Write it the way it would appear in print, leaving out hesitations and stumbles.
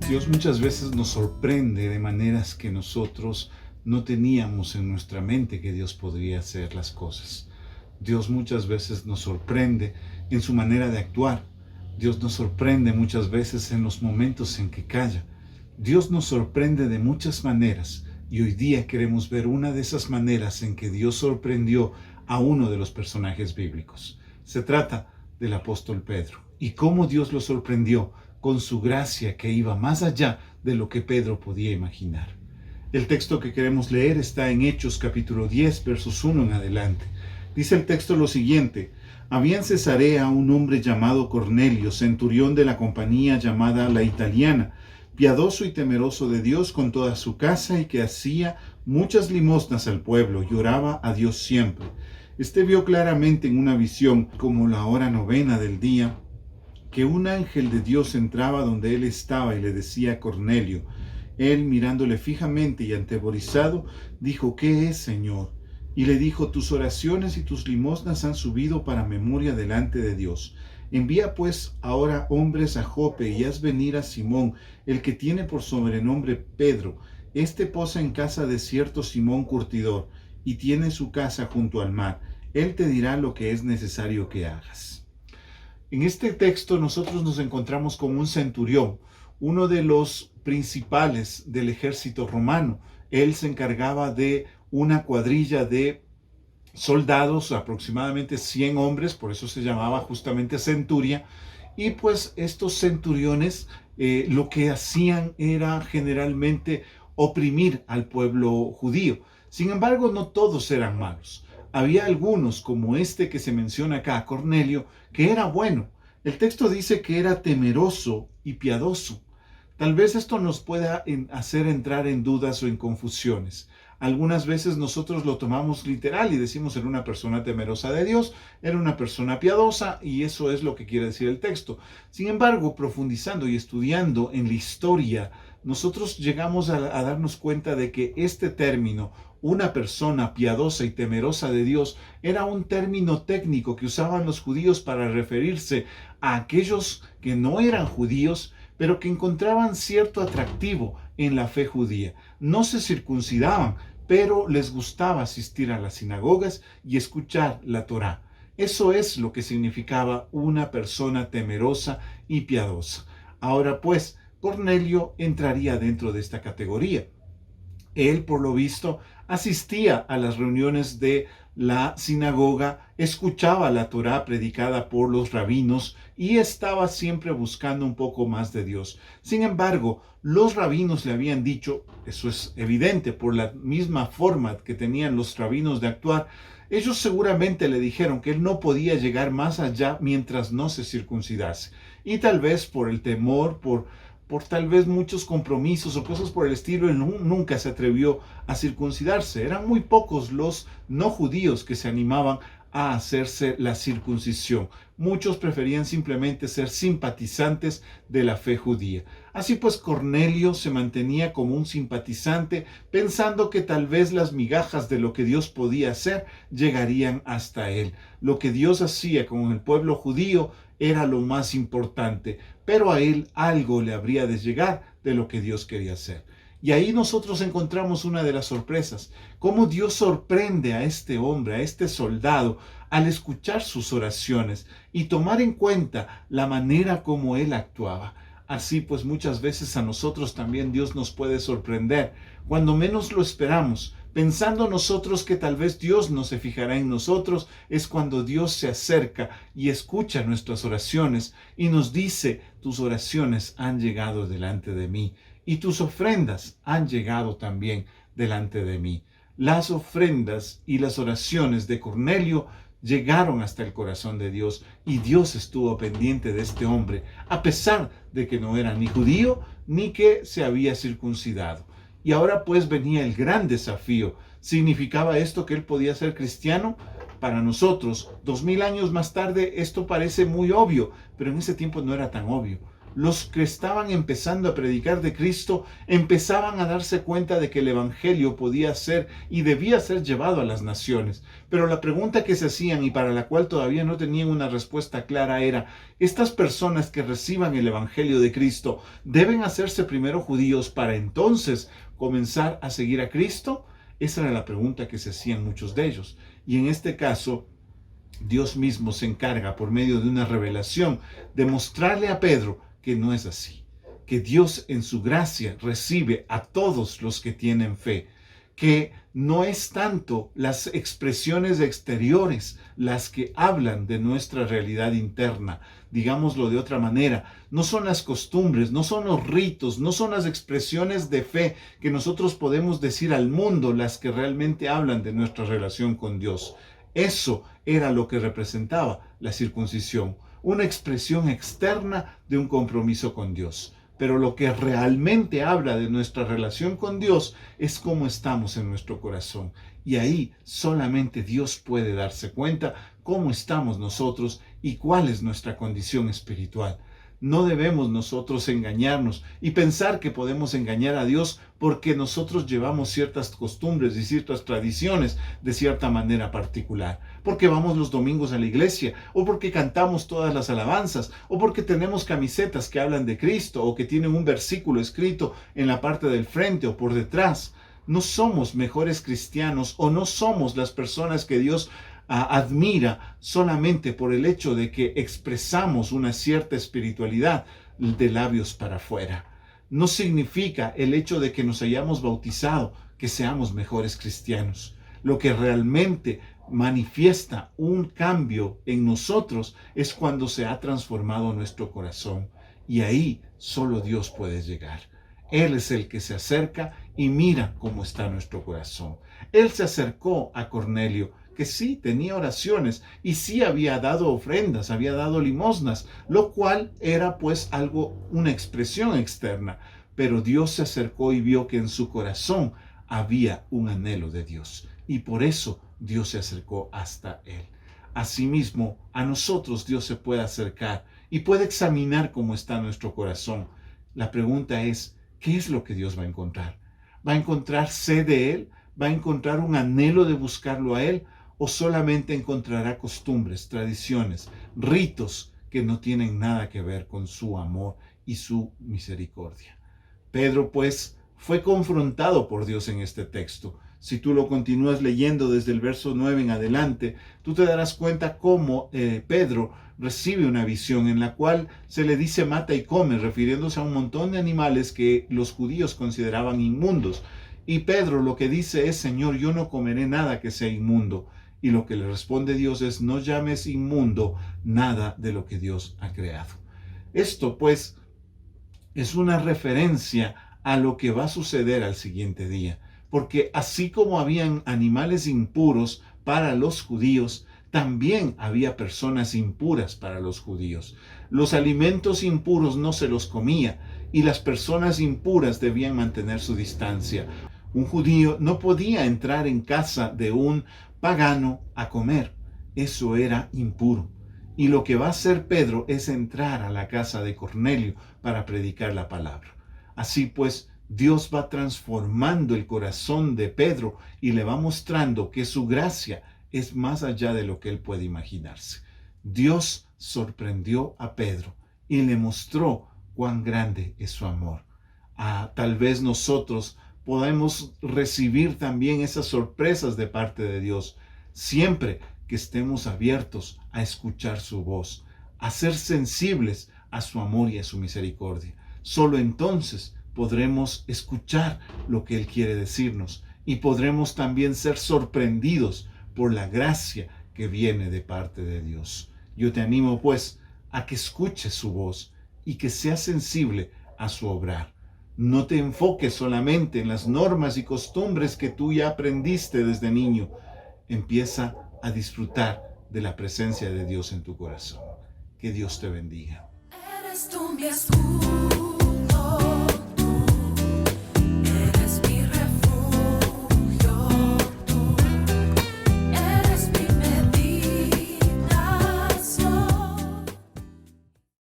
Dios muchas veces nos sorprende de maneras que nosotros no teníamos en nuestra mente que Dios podría hacer las cosas. Dios muchas veces nos sorprende en su manera de actuar. Dios nos sorprende muchas veces en los momentos en que calla. Dios nos sorprende de muchas maneras y hoy día queremos ver una de esas maneras en que Dios sorprendió a uno de los personajes bíblicos. Se trata del apóstol Pedro y cómo Dios lo sorprendió con su gracia que iba más allá de lo que Pedro podía imaginar. El texto que queremos leer está en Hechos capítulo 10, versos 1 en adelante. Dice el texto lo siguiente: había en Cesarea un hombre llamado Cornelio, centurión de la compañía llamada La Italiana, piadoso y temeroso de Dios con toda su casa, y que hacía muchas limosnas al pueblo y oraba a Dios siempre. Este vio claramente en una visión, como la hora novena del día, que un ángel de Dios entraba donde él estaba y le decía a Cornelio. Él, mirándole fijamente y atemorizado, dijo: ¿qué es, Señor? Y le dijo: tus oraciones y tus limosnas han subido para memoria delante de Dios. Envía pues ahora hombres a Jope y haz venir a Simón, el que tiene por sobrenombre Pedro. Este posa en casa de cierto Simón curtidor, y tiene su casa junto al mar. Él te dirá lo que es necesario que hagas. En este texto nosotros nos encontramos con un centurión, uno de los principales del ejército romano. Él se encargaba de una cuadrilla de soldados, aproximadamente 100 hombres, por eso se llamaba justamente centuria. Y pues estos centuriones lo que hacían era generalmente oprimir al pueblo judío. Sin embargo, no todos eran malos. Había algunos, como este que se menciona acá, Cornelio, que era bueno. El texto dice que era temeroso y piadoso. Tal vez esto nos pueda hacer entrar en dudas o en confusiones. Algunas veces nosotros lo tomamos literal y decimos: era una persona temerosa de Dios, era una persona piadosa, y eso es lo que quiere decir el texto. Sin embargo, profundizando y estudiando en la historia, nosotros llegamos a darnos cuenta de que este término, una persona piadosa y temerosa de Dios, era un término técnico que usaban los judíos para referirse a aquellos que no eran judíos, pero que encontraban cierto atractivo en la fe judía. No se circuncidaban, pero les gustaba asistir a las sinagogas y escuchar la Torá. Eso es lo que significaba una persona temerosa y piadosa. Ahora pues, Cornelio entraría dentro de esta categoría. Él, por lo visto, asistía a las reuniones de la sinagoga, escuchaba la Torá predicada por los rabinos y estaba siempre buscando un poco más de Dios. Sin embargo, los rabinos le habían dicho, eso es evidente por la misma forma que tenían los rabinos de actuar, ellos seguramente le dijeron que él no podía llegar más allá mientras no se circuncidase. Y tal vez por el temor, por tal vez muchos compromisos o cosas por el estilo, él nunca se atrevió a circuncidarse. Eran muy pocos los no judíos que se animaban a hacerse la circuncisión. Muchos preferían simplemente ser simpatizantes de la fe judía. Así pues, Cornelio se mantenía como un simpatizante, pensando que tal vez las migajas de lo que Dios podía hacer llegarían hasta él. Lo que Dios hacía con el pueblo judío era lo más importante, pero a él algo le habría de llegar de lo que Dios quería hacer. Y ahí nosotros encontramos una de las sorpresas, cómo Dios sorprende a este hombre, a este soldado, al escuchar sus oraciones y tomar en cuenta la manera como él actuaba. Así pues, muchas veces a nosotros también Dios nos puede sorprender, cuando menos lo esperamos. Pensando nosotros que tal vez Dios no se fijará en nosotros, es cuando Dios se acerca y escucha nuestras oraciones y nos dice: tus oraciones han llegado delante de mí y tus ofrendas han llegado también delante de mí. Las ofrendas y las oraciones de Cornelio llegaron hasta el corazón de Dios y Dios estuvo pendiente de este hombre, a pesar de que no era ni judío ni que se había circuncidado. Y ahora pues venía el gran desafío. ¿Significaba esto que él podía ser cristiano? Para nosotros, 2000 años más tarde, esto parece muy obvio, pero en ese tiempo no era tan obvio. los que estaban empezando a predicar de Cristo empezaban a darse cuenta de que el evangelio podía ser y debía ser llevado a las naciones. Pero la pregunta que se hacían y para la cual todavía no tenían una respuesta clara era: ¿estas personas que reciban el evangelio de Cristo deben hacerse primero judíos para entonces comenzar a seguir a Cristo? Esa era la pregunta que se hacían muchos de ellos. Y en este caso, Dios mismo se encarga, por medio de una revelación, de mostrarle a Pedro que no es así, que Dios en su gracia recibe a todos los que tienen fe, que no es tanto las expresiones exteriores las que hablan de nuestra realidad interna. Digámoslo de otra manera, no son las costumbres, no son los ritos, no son las expresiones de fe que nosotros podemos decir al mundo las que realmente hablan de nuestra relación con Dios. Eso era lo que representaba la circuncisión, una expresión externa de un compromiso con Dios. Pero lo que realmente habla de nuestra relación con Dios es cómo estamos en nuestro corazón. Y ahí solamente Dios puede darse cuenta cómo estamos nosotros y cuál es nuestra condición espiritual. No debemos nosotros engañarnos y pensar que podemos engañar a Dios porque nosotros llevamos ciertas costumbres y ciertas tradiciones de cierta manera particular. Porque vamos los domingos a la iglesia, o porque cantamos todas las alabanzas, o porque tenemos camisetas que hablan de Cristo, o que tienen un versículo escrito en la parte del frente o por detrás. No somos mejores cristianos o no somos las personas que Dios admira solamente por el hecho de que expresamos una cierta espiritualidad de labios para afuera. No significa el hecho de que nos hayamos bautizado que seamos mejores cristianos. Lo que realmente manifiesta un cambio en nosotros es cuando se ha transformado nuestro corazón. Y ahí solo Dios puede llegar. Él es el que se acerca y mira cómo está nuestro corazón. Él se acercó a Cornelio, que sí tenía oraciones y sí había dado ofrendas, había dado limosnas, lo cual era pues una expresión externa. Pero Dios se acercó y vio que en su corazón había un anhelo de Dios. Y por eso Dios se acercó hasta él. Asimismo, a nosotros Dios se puede acercar y puede examinar cómo está nuestro corazón. La pregunta es: ¿qué es lo que Dios va a encontrar? ¿Va a encontrar sed de Él? ¿Va a encontrar un anhelo de buscarlo a Él? ¿O solamente encontrará costumbres, tradiciones, ritos que no tienen nada que ver con su amor y su misericordia? Pedro, pues, fue confrontado por Dios en este texto. Si tú lo continúas leyendo desde el verso 9 en adelante, tú te darás cuenta cómo Pedro recibe una visión en la cual se le dice mata y come, refiriéndose a un montón de animales que los judíos consideraban inmundos. Y Pedro lo que dice es: Señor, yo no comeré nada que sea inmundo. Y lo que le responde Dios es: no llames inmundo nada de lo que Dios ha creado. Esto pues es una referencia a lo que va a suceder al siguiente día. Porque así como habían animales impuros para los judíos, también había personas impuras para los judíos. Los alimentos impuros no se los comía y las personas impuras debían mantener su distancia. Un judío no podía entrar en casa de un pagano a comer. Eso era impuro. Y lo que va a hacer Pedro es entrar a la casa de Cornelio para predicar la palabra. Así pues, Dios va transformando el corazón de Pedro y le va mostrando que su gracia es más allá de lo que él puede imaginarse. Dios sorprendió a Pedro y le mostró cuán grande es su amor. Tal vez nosotros podemos recibir también esas sorpresas de parte de Dios, siempre que estemos abiertos a escuchar su voz, a ser sensibles a su amor y a su misericordia. Solo entonces podremos escuchar lo que Él quiere decirnos y podremos también ser sorprendidos por la gracia que viene de parte de Dios. Yo te animo pues a que escuches su voz y que seas sensible a su obrar. No te enfoques solamente en las normas y costumbres que tú ya aprendiste desde niño. Empieza a disfrutar de la presencia de Dios en tu corazón. Que Dios te bendiga. Eres tú mi escudo.